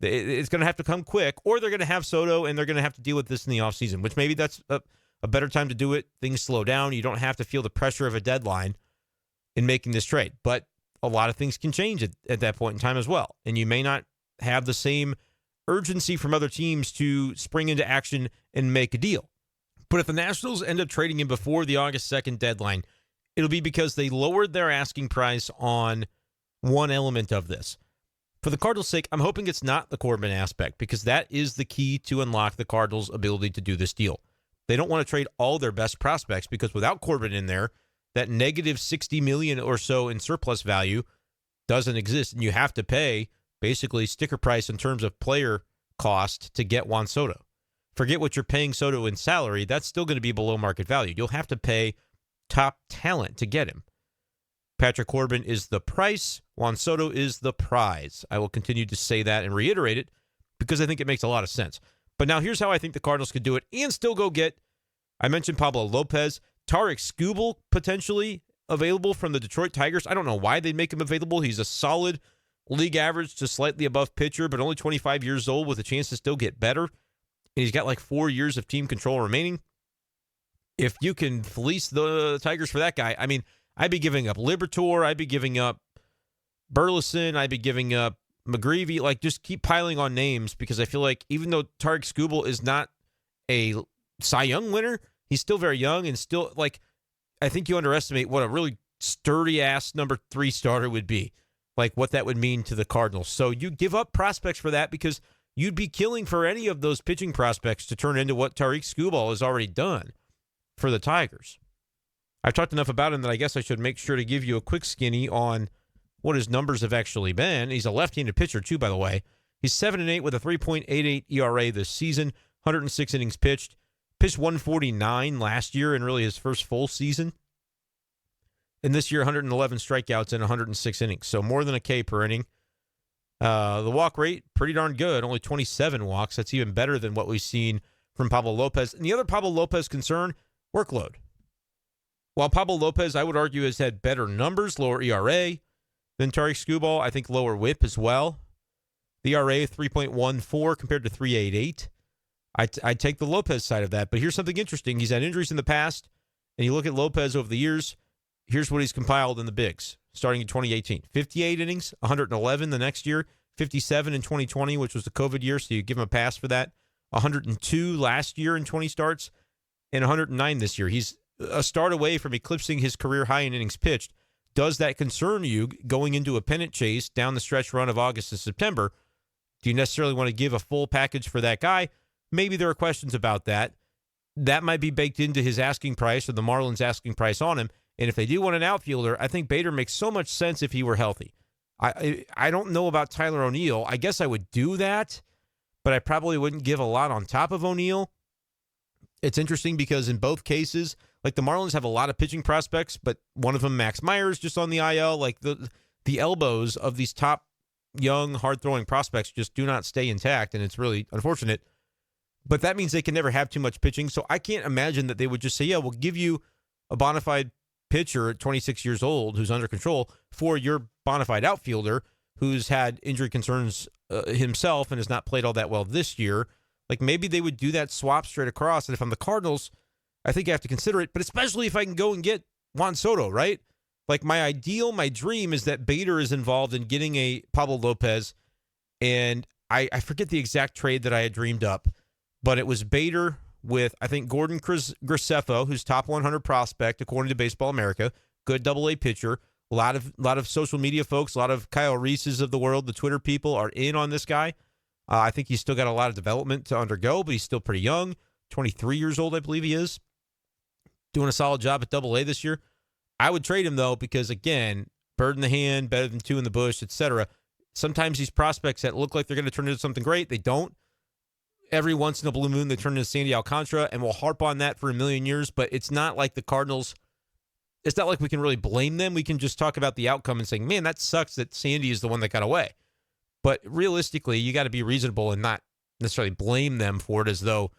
It's going to have to come quick, or they're going to have Soto, and they're going to have to deal with this in the offseason, which maybe that's a better time to do it. Things slow down. You don't have to feel the pressure of a deadline in making this trade. But a lot of things can change at that point in time as well, and you may not have the same urgency from other teams to spring into action and make a deal. But if the Nationals end up trading him before the August 2nd deadline, it'll be because they lowered their asking price on one element of this. For the Cardinals' sake, I'm hoping it's not the Corbin aspect, because that is the key to unlock the Cardinals' ability to do this deal. They don't want to trade all their best prospects, because without Corbin in there, that negative $60 million or so in surplus value doesn't exist, and you have to pay basically sticker price in terms of player cost to get Juan Soto. Forget what you're paying Soto in salary. That's still going to be below market value. You'll have to pay top talent to get him. Patrick Corbin is the price. Juan Soto is the prize. I will continue to say that and reiterate it because I think it makes a lot of sense. But now here's how I think the Cardinals could do it and still go get, I mentioned Pablo Lopez, Tarik Skubal potentially available from the Detroit Tigers. I don't know why they'd make him available. He's a solid league average to slightly above pitcher, but only 25 years old with a chance to still get better. And he's got like 4 years of team control remaining. If you can fleece the Tigers for that guy, I mean, I'd be giving up Liberatore. I'd be giving up Burleson. I'd be giving up McGreevy. Like, just keep piling on names, because I feel like even though Tarik Skubal is not a Cy Young winner, he's still very young, and still, like, I think you underestimate what a really sturdy-ass number 3 starter would be, like what that would mean to the Cardinals. So you give up prospects for that, because you'd be killing for any of those pitching prospects to turn into what Tarik Skubal has already done for the Tigers. I've talked enough about him that I guess I should make sure to give you a quick skinny on what his numbers have actually been. He's a left-handed pitcher, too, by the way. He's 7-8 with a 3.88 ERA this season, 106 innings pitched. Pitched 149 last year in really his first full season. And this year, 111 strikeouts in 106 innings. So more than a K per inning. The walk rate, pretty darn good. Only 27 walks. That's even better than what we've seen from Pablo Lopez. And the other Pablo Lopez concern, workload. While Pablo Lopez, I would argue, has had better numbers, lower ERA than Tarik Skubal. I think lower whip as well. The ERA 3.14 compared to 3.88. I'd take the Lopez side of that. But here's something interesting. He's had injuries in the past, and you look at Lopez over the years, here's what he's compiled in the bigs, starting in 2018. 58 innings, 111 the next year, 57 in 2020, which was the COVID year, so you give him a pass for that. 102 last year in 20 starts, and 109 this year. He's a start away from eclipsing his career high in innings pitched. Does that concern you going into a pennant chase down the stretch run of August and September? Do you necessarily want to give a full package for that guy? Maybe there are questions about that. That might be baked into his asking price or the Marlins' asking price on him. And if they do want an outfielder, I think Bader makes so much sense if he were healthy. I don't know about Tyler O'Neill. I guess I would do that, but I probably wouldn't give a lot on top of O'Neill. It's interesting because in both cases, like the Marlins have a lot of pitching prospects, but one of them, Max Myers, just on the IL. Like the elbows of these top young, hard-throwing prospects just do not stay intact, and it's really unfortunate. But that means they can never have too much pitching, so I can't imagine that they would just say, yeah, we'll give you a bona fide pitcher at 26 years old who's under control for your bona fide outfielder who's had injury concerns himself and has not played all that well this year. Like maybe they would do that swap straight across. And if I'm the Cardinals, I think I have to consider it, but especially if I can go and get Juan Soto, right? Like my dream is that Bader is involved in getting a Pablo Lopez. And I forget the exact trade that I had dreamed up, but it was Bader with, I think, Gordon Graceffo, who's top 100 prospect, according to Baseball America, good AA pitcher. A lot of social media folks, a lot of Kyle Reese's of the world, the Twitter people are in on this guy. I think he's still got a lot of development to undergo, but he's still pretty young. 23 years old, I believe he is. Doing a solid job at AA this year. I would trade him, though, because, again, bird in the hand, better than two in the bush, etc. Sometimes these prospects that look like they're going to turn into something great, they don't. Every once in a blue moon, they turn into Sandy Alcantara, and we'll harp on that for a million years, but it's not like the Cardinals. It's not like we can really blame them. We can just talk about the outcome and saying, man, that sucks that Sandy is the one that got away. But realistically, you got to be reasonable and not necessarily blame them for it as though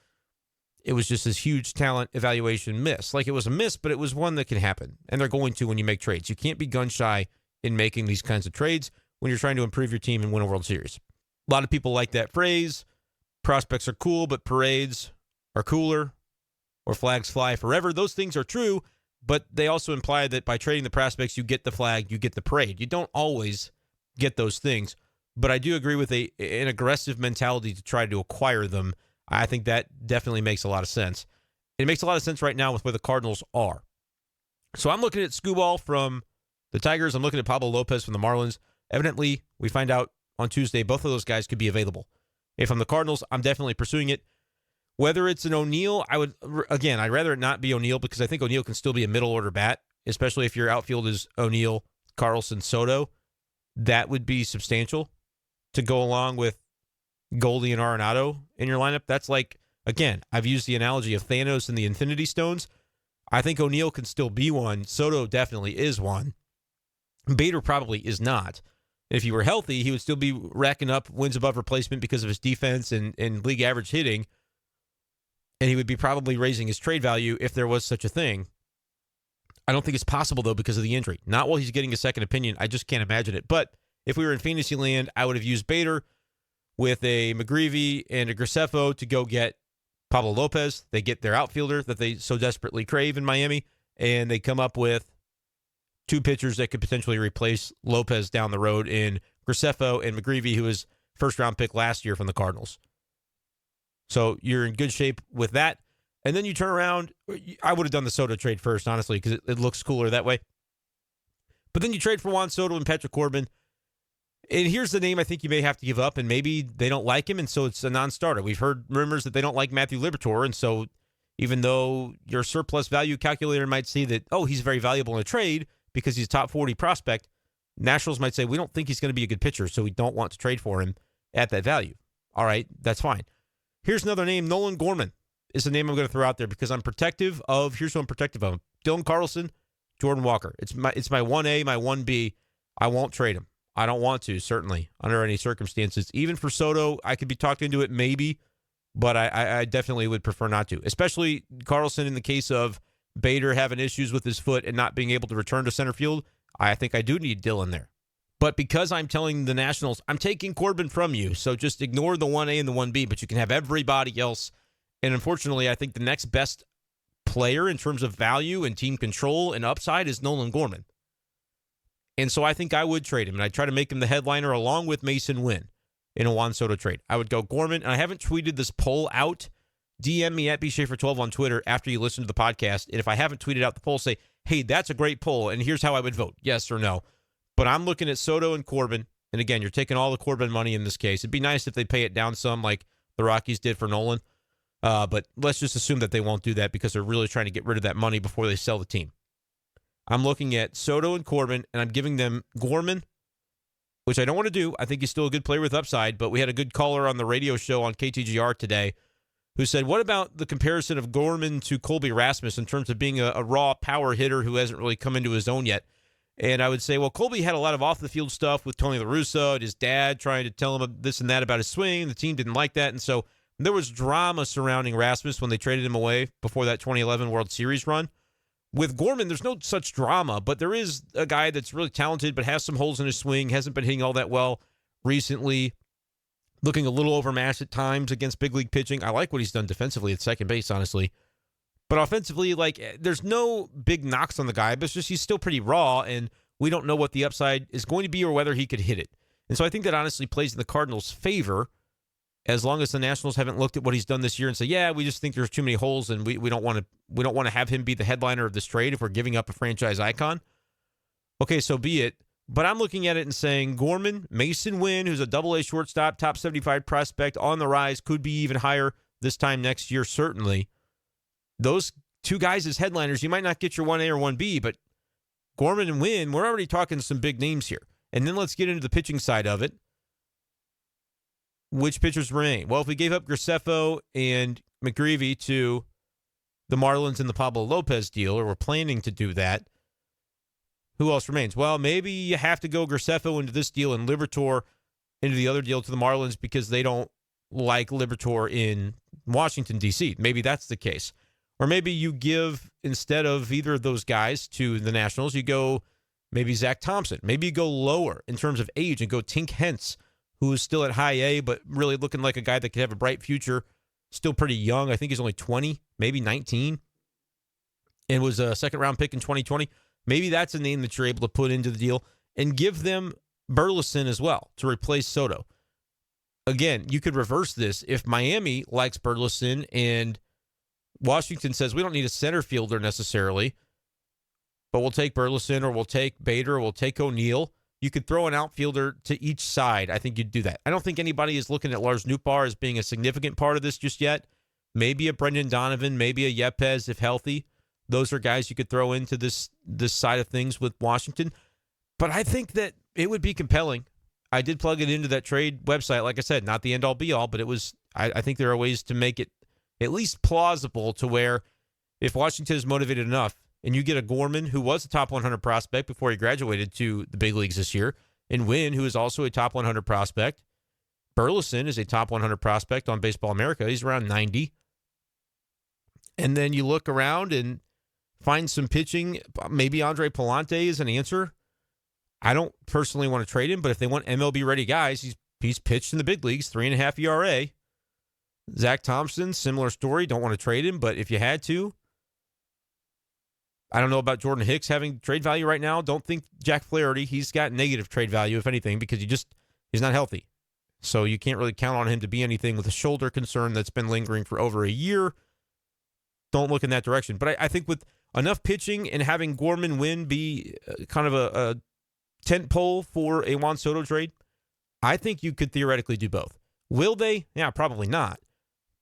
it was just this huge talent evaluation miss. Like it was a miss, but it was one that can happen. And they're going to when you make trades. You can't be gun shy in making these kinds of trades when you're trying to improve your team and win a World Series. A lot of people like that phrase. Prospects are cool, but parades are cooler, or flags fly forever. Those things are true, but they also imply that by trading the prospects, you get the flag, you get the parade. You don't always get those things. But I do agree with an aggressive mentality to try to acquire them. I think that definitely makes a lot of sense. It makes a lot of sense right now with where the Cardinals are. So I'm looking at Skubal from the Tigers. I'm looking at Pablo Lopez from the Marlins. Evidently, we find out on Tuesday both of those guys could be available. If I'm the Cardinals, I'm definitely pursuing it. Whether it's an O'Neill, I'd rather it not be O'Neill because I think O'Neill can still be a middle order bat, especially if your outfield is O'Neill, Carlson, Soto. That would be substantial to go along with Goldie and Arenado in your lineup. That's like, again, I've used the analogy of Thanos and the Infinity Stones. I think O'Neill can still be one. Soto definitely is one. Bader probably is not. If he were healthy, he would still be racking up wins above replacement because of his defense and league average hitting. And he would be probably raising his trade value if there was such a thing. I don't think it's possible, though, because of the injury. Not while he's getting a second opinion. I just can't imagine it. But if we were in fantasy land, I would have used Bader with a McGreevy and a Graceffo to go get Pablo Lopez. They get their outfielder that they so desperately crave in Miami, and they come up with two pitchers that could potentially replace Lopez down the road in Graceffo and McGreevy, who was first-round pick last year from the Cardinals. So you're in good shape with that. And then you turn around. I would have done the Soto trade first, honestly, because it looks cooler that way. But then you trade for Juan Soto and Patrick Corbin. And here's the name I think you may have to give up, and maybe they don't like him, and so it's a non-starter. We've heard rumors that they don't like Matthew Liberatore, and so even though your surplus value calculator might see that, oh, he's very valuable in a trade because he's a top 40 prospect, Nationals might say, we don't think he's going to be a good pitcher, so we don't want to trade for him at that value. All right, that's fine. Here's another name. Nolan Gorman is the name I'm going to throw out there because I'm protective of, here's who I'm protective of. Dylan Carlson, Jordan Walker. It's my 1A, my 1B. I won't trade him. I don't want to, certainly, under any circumstances. Even for Soto, I could be talked into it maybe, but I definitely would prefer not to, especially Carlson in the case of Bader having issues with his foot and not being able to return to center field. I think I do need Dillon there. But because I'm telling the Nationals, I'm taking Corbin from you, so just ignore the 1A and the 1B, but you can have everybody else. And unfortunately, I think the next best player in terms of value and team control and upside is Nolan Gorman. And so I think I would trade him, and I'd try to make him the headliner along with Mason Wynn in a Juan Soto trade. I would go Gorman, and I haven't tweeted this poll out. DM me at bschaeffer12 on Twitter after you listen to the podcast, and if I haven't tweeted out the poll, say, hey, that's a great poll, and here's how I would vote, yes or no. But I'm looking at Soto and Corbin, and again, you're taking all the Corbin money in this case. It'd be nice if they pay it down some like the Rockies did for Nolan, but let's just assume that they won't do that because they're really trying to get rid of that money before they sell the team. I'm looking at Soto and Corbin, and I'm giving them Gorman, which I don't want to do. I think he's still a good player with upside, but we had a good caller on the radio show on KTGR today who said, what about the comparison of Gorman to Colby Rasmus in terms of being a raw power hitter who hasn't really come into his own yet? And I would say, well, Colby had a lot of off-the-field stuff with Tony La Russa and his dad trying to tell him this and that about his swing. The team didn't like that, and so there was drama surrounding Rasmus when they traded him away before that 2011 World Series run. With Gorman, there's no such drama, but there is a guy that's really talented but has some holes in his swing, hasn't been hitting all that well recently, looking a little overmatched at times against big league pitching. I like what he's done defensively at second base, honestly. But offensively, there's no big knocks on the guy, but it's just he's still pretty raw, and we don't know what the upside is going to be or whether he could hit it. And so I think that honestly plays in the Cardinals' favor as long as the Nationals haven't looked at what he's done this year and say, yeah, we just think there's too many holes, and we don't want to have him be the headliner of this trade if we're giving up a franchise icon. Okay, so be it. But I'm looking at it and saying Gorman, Mason Wynn, who's a double-A shortstop, top 75 prospect, on the rise, could be even higher this time next year, certainly. Those two guys as headliners, you might not get your 1A or 1B, but Gorman and Wynn, we're already talking some big names here. And then let's get into the pitching side of it. Which pitchers remain? Well, if we gave up Graceffo and McGreevy to the Marlins in the Pablo Lopez deal, or we're planning to do that, who else remains? Well, maybe you have to go Graceffo into this deal and Liberatore into the other deal to the Marlins because they don't like Liberatore in Washington, D.C. Maybe that's the case. Or maybe you give, instead of either of those guys to the Nationals, you go maybe Zach Thompson. Maybe you go lower in terms of age and go Tink Hence, who is still at high A, but really looking like a guy that could have a bright future. Still pretty young. I think he's only 20, maybe 19, and was a second-round pick in 2020. Maybe that's a name that you're able to put into the deal and give them Burleson as well to replace Soto. Again, you could reverse this. If Miami likes Burleson and Washington says we don't need a center fielder necessarily, but we'll take Burleson or we'll take Bader or we'll take O'Neill. You could throw an outfielder to each side. I think you'd do that. I don't think anybody is looking at Lars Nootbaar as being a significant part of this just yet. Maybe a Brendan Donovan, maybe a Yepez if healthy. Those are guys you could throw into this side of things with Washington. But I think that it would be compelling. I did plug it into that trade website. Like I said, not the end-all be-all, but it was. I think there are ways to make it at least plausible to where if Washington is motivated enough and you get a Gorman who was a top 100 prospect before he graduated to the big leagues this year, and Wynn, who is also a top 100 prospect. Burleson is a top 100 prospect on Baseball America. He's around 90. And then you look around and find some pitching. Maybe Andre Palante is an answer. I don't personally want to trade him, but if they want MLB-ready guys, he's pitched in the big leagues, 3.5 ERA. Zach Thompson, similar story. Don't want to trade him, but if you had to. I don't know about Jordan Hicks having trade value right now. Don't think Jack Flaherty. He's got negative trade value, if anything, because he's not healthy. So you can't really count on him to be anything with a shoulder concern that's been lingering for over a year. Don't look in that direction. But I think with enough pitching and having Gorman Wynn be kind of a tent pole for a Juan Soto trade, I think you could theoretically do both. Will they? Yeah, probably not.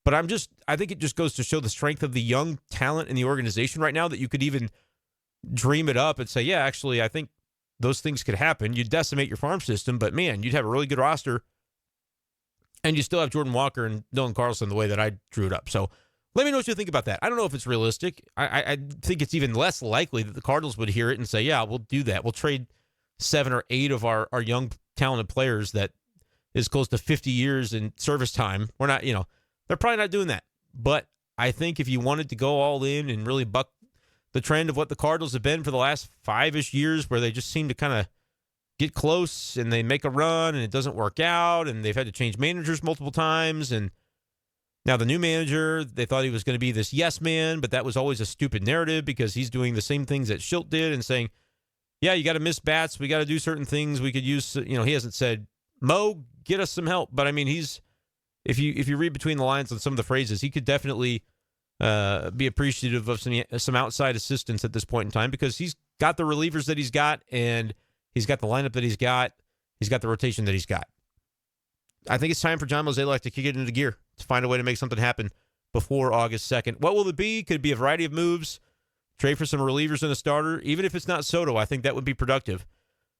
But I think it just goes to show the strength of the young talent in the organization right now that you could even dream it up and say, yeah, actually, I think those things could happen. You'd decimate your farm system, but man, you'd have a really good roster. And you still have Jordan Walker and Dylan Carlson the way that I drew it up. So Let me know what you think about that. I don't know if it's realistic. I think it's even less likely that the Cardinals would hear it and say, yeah, we'll do that. We'll trade 7 or 8 of our young, talented players that is close to 50 years in service time. We're not, they're probably not doing that. But I think if you wanted to go all in and really buck the trend of what the Cardinals have been for the last 5-ish years, where they just seem to kind of get close and they make a run and it doesn't work out, and they've had to change managers multiple times, and now the new manager, they thought he was going to be this yes man, but that was always a stupid narrative because he's doing the same things that Schilt did and saying, yeah, you got to miss bats, we got to do certain things, we could use, he hasn't said, Mo, get us some help, but I mean, if you read between the lines on some of the phrases, he could definitely be appreciative of some outside assistance at this point in time because he's got the relievers that he's got, and he's got the lineup that he's got the rotation that he's got. I think it's time for John Mozeliak to kick it into gear, to find a way to make something happen before August 2nd. What will it be? Could be a variety of moves. Trade for some relievers and a starter. Even if it's not Soto, I think that would be productive.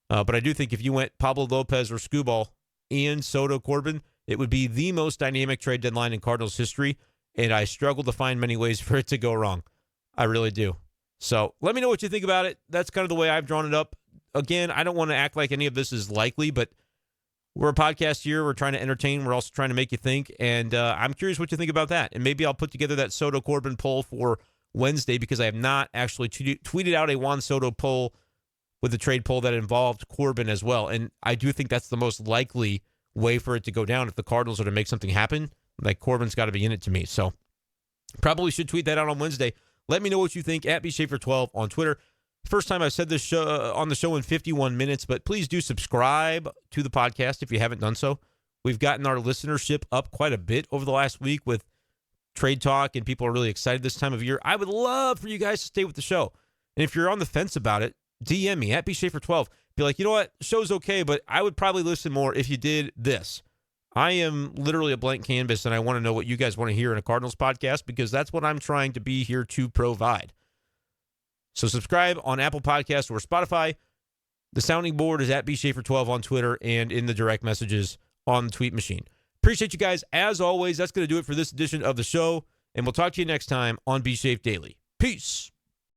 But I do think if you went Pablo Lopez or Skubal and Soto Corbin, it would be the most dynamic trade deadline in Cardinals history, and I struggle to find many ways for it to go wrong. I really do. So let me know what you think about it. That's kind of the way I've drawn it up. Again, I don't want to act like any of this is likely, but we're a podcast here. We're trying to entertain. We're also trying to make you think. And I'm curious what you think about that. And maybe I'll put together that Soto Corbin poll for Wednesday because I have not actually tweeted out a Juan Soto poll with the trade poll that involved Corbin as well. And I do think that's the most likely way for it to go down if the Cardinals are to make something happen. Like, Corbin's got to be in it to me. So probably should tweet that out on Wednesday. Let me know what you think at bschaefer12 on Twitter. First time I've said this show on the show in 51 minutes, but please do subscribe to the podcast if you haven't done so. We've gotten our listenership up quite a bit over the last week with trade talk, and people are really excited this time of year. I would love for you guys to stay with the show. And if you're on the fence about it, DM me at bschaefer12. Be like, you know what? Show's okay, but I would probably listen more if you did this. I am literally a blank canvas, and I want to know what you guys want to hear in a Cardinals podcast because that's what I'm trying to be here to provide. So subscribe on Apple Podcasts or Spotify. The sounding board is at bschaefer12 on Twitter and in the direct messages on the tweet machine. Appreciate you guys. As always, that's going to do it for this edition of the show, and we'll talk to you next time on Be Safe Daily. Peace.